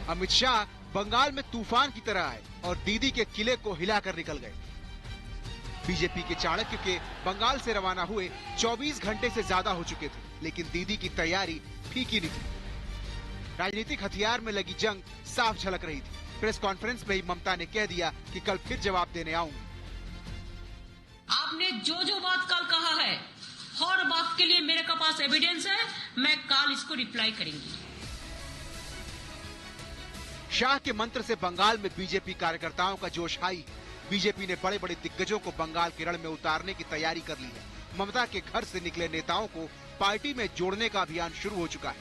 अमित शाह बंगाल में तूफान की तरह आए और दीदी के किले को हिलाकर निकल गए। बीजेपी के चाणक्य के बंगाल से रवाना हुए 24 घंटे से ज्यादा हो चुके थे, लेकिन दीदी की तैयारी फीकी नहीं थी। राजनीतिक हथियार में लगी जंग साफ झलक रही थी। प्रेस कॉन्फ्रेंस में ही ममता ने कह दिया कि कल फिर जवाब देने आऊंगी। आपने जो जो बात कल कहा है, हर बात के लिए मेरे पास एविडेंस है, मैं कल इसको रिप्लाई करेंगी। शाह के मंत्र से बंगाल में बीजेपी कार्यकर्ताओं का जोश हाई। बीजेपी ने बड़े बड़े दिग्गजों को बंगाल के रण में उतारने की तैयारी कर ली है। ममता के घर से निकले नेताओं को पार्टी में जोड़ने का अभियान शुरू हो चुका है।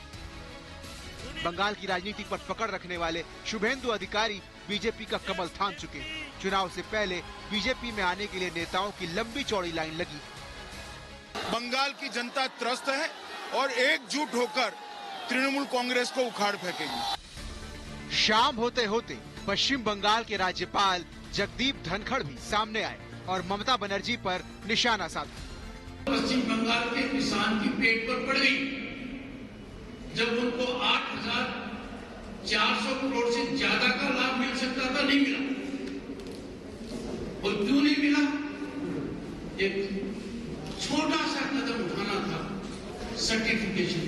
बंगाल की राजनीति पर पकड़ रखने वाले शुभेंदु अधिकारी बीजेपी का कमल थाम चुके हैं। चुनाव से पहले बीजेपी में आने के लिए नेताओं की लंबी चौड़ी लाइन लगी। बंगाल की जनता त्रस्त है और एकजुट होकर तृणमूल कांग्रेस को उखाड़ फेंकेगी। शाम होते होते पश्चिम बंगाल के राज्यपाल जगदीप धनखड़ भी सामने आए और ममता बनर्जी पर निशाना साधा। पश्चिम बंगाल के किसान की पेट पर पड़ गई जब उनको 8,400 करोड़ से ज्यादा का लाभ मिल सकता था, नहीं मिला। और क्यों नहीं मिला? एक छोटा सा कदम उठाना था, सर्टिफिकेशन।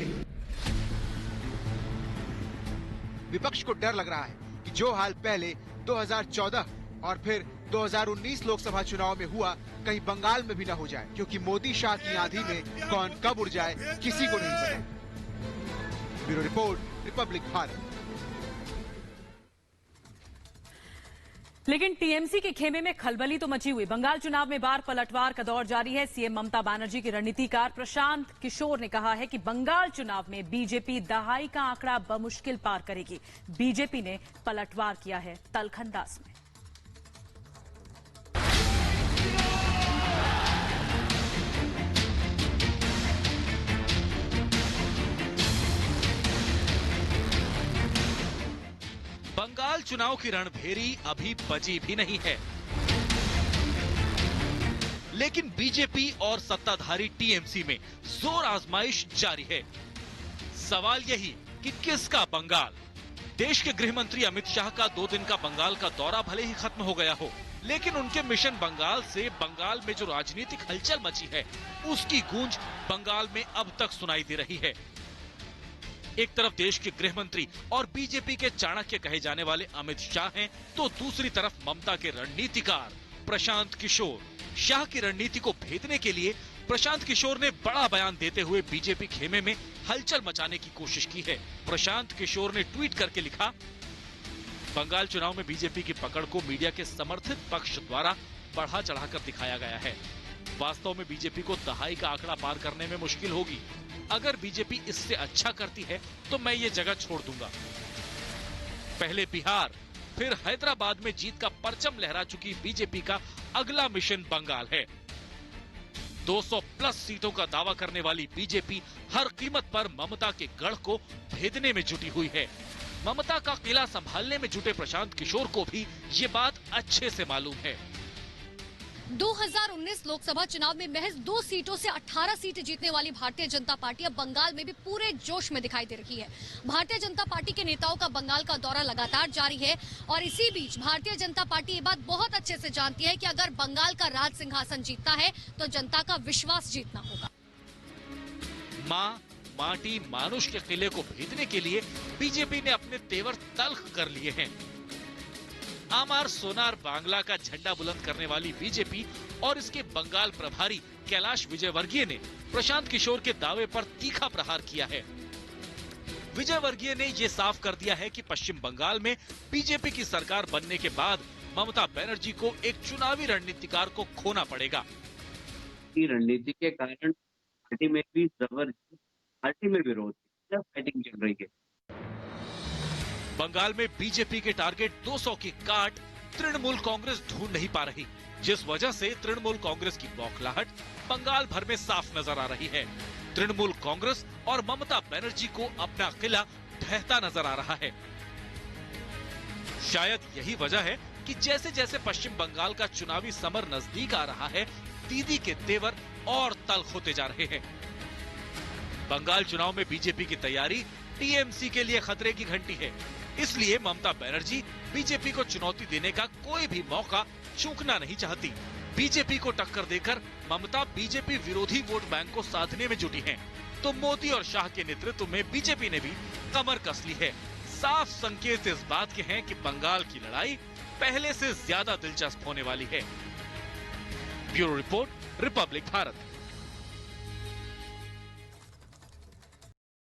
विपक्ष को डर लग रहा है कि जो हाल पहले 2014 और फिर 2019 लोकसभा चुनाव में हुआ, कहीं बंगाल में भी न हो जाए, क्योंकि मोदी शाह की आंधी में कौन कब उड़ जाए किसी को नहीं पता। Bureau report, Republic Bharat. लेकिन टीएमसी के खेमे में खलबली तो मची हुई। बंगाल चुनाव में बार पलटवार का दौर जारी है। सीएम ममता बनर्जी के रणनीतिकार प्रशांत किशोर ने कहा है कि बंगाल चुनाव में बीजेपी दहाई का आंकड़ा बमुश्किल पार करेगी। बीजेपी ने पलटवार किया है तलखंदास में। बंगाल चुनाव की रणभेरी अभी बजी भी नहीं है, लेकिन बीजेपी और सत्ताधारी टीएमसी में जोर आजमाइश जारी है। सवाल यही कि किसका बंगाल? देश के गृह मंत्री अमित शाह का 2 दिन का बंगाल का दौरा भले ही खत्म हो गया हो, लेकिन उनके मिशन बंगाल से बंगाल में जो राजनीतिक हलचल मची है, उसकी गूंज बंगाल में अब तक सुनाई दे रही है। एक तरफ देश के गृह मंत्री और बीजेपी के चाणक्य कहे जाने वाले अमित शाह हैं, तो दूसरी तरफ ममता के रणनीतिकार प्रशांत किशोर। शाह की रणनीति को भेदने के लिए प्रशांत किशोर ने बड़ा बयान देते हुए बीजेपी खेमे में हलचल मचाने की कोशिश की है। प्रशांत किशोर ने ट्वीट करके लिखा, बंगाल चुनाव में बीजेपी की पकड़ को मीडिया के समर्थित पक्ष द्वारा बढ़ा चढ़ाकर दिखाया गया है। वास्तव में बीजेपी को दहाई का आंकड़ा पार करने में मुश्किल होगी। अगर बीजेपी इससे अच्छा करती है तो मैं ये जगह छोड़ दूंगा। पहले बिहार, फिर हैदराबाद में जीत का परचम लहरा चुकी बीजेपी का अगला मिशन बंगाल है। 200 प्लस सीटों का दावा करने वाली बीजेपी हर कीमत पर ममता के गढ़ को भेदने में जुटी हुई है। ममता का किला संभालने में जुटे प्रशांत किशोर को भी ये बात अच्छे से मालूम है। 2019 लोकसभा चुनाव में महज 2 सीटों से 18 सीटें जीतने वाली भारतीय जनता पार्टी अब बंगाल में भी पूरे जोश में दिखाई दे रही है। भारतीय जनता पार्टी के नेताओं का बंगाल का दौरा लगातार जारी है और इसी बीच भारतीय जनता पार्टी ये बात बहुत अच्छे से जानती है कि अगर बंगाल का राज सिंहासन जीतता है तो जनता का विश्वास जीतना होगा। मां, माटी, मानुष के किले को भेदने के लिए बीजेपी ने अपने तेवर तल्ख कर लिए हैं। आमार सोनार बांग्ला का झंडा बुलंद करने वाली बीजेपी और इसके बंगाल प्रभारी कैलाश विजयवर्गीय ने प्रशांत किशोर के दावे पर तीखा प्रहार किया है। विजयवर्गीय ने यह साफ कर दिया है कि पश्चिम बंगाल में बीजेपी की सरकार बनने के बाद ममता बनर्जी को एक चुनावी रणनीतिकार को खोना पड़ेगा। रणनीति के कारण पार्टी में भी जबरदस्त, पार्टी में विरोध, फाइटिंग चल रही है। बंगाल में बीजेपी के टारगेट 200 की काट तृणमूल कांग्रेस ढूंढ नहीं पा रही, जिस वजह से तृणमूल कांग्रेस की बौखलाहट बंगाल भर में साफ नजर आ रही है। तृणमूल कांग्रेस और ममता बनर्जी को अपना किला ढहता नजर आ रहा है। शायद यही वजह है कि जैसे जैसे पश्चिम बंगाल का चुनावी समर नजदीक आ रहा है, दीदी के तेवर और तल्ख होते जा रहे हैं। बंगाल चुनाव में बीजेपी की तैयारी टीएमसी के लिए खतरे की घंटी है। इसलिए ममता बनर्जी बीजेपी को चुनौती देने का कोई भी मौका चूकना नहीं चाहती। बीजेपी को टक्कर देकर ममता बीजेपी विरोधी वोट बैंक को साधने में जुटी हैं। तो मोदी और शाह के नेतृत्व में बीजेपी ने भी कमर कस ली है। साफ संकेत इस बात के हैं कि बंगाल की लड़ाई पहले से ज्यादा दिलचस्प होने वाली है। Bureau report, Republic Bharat.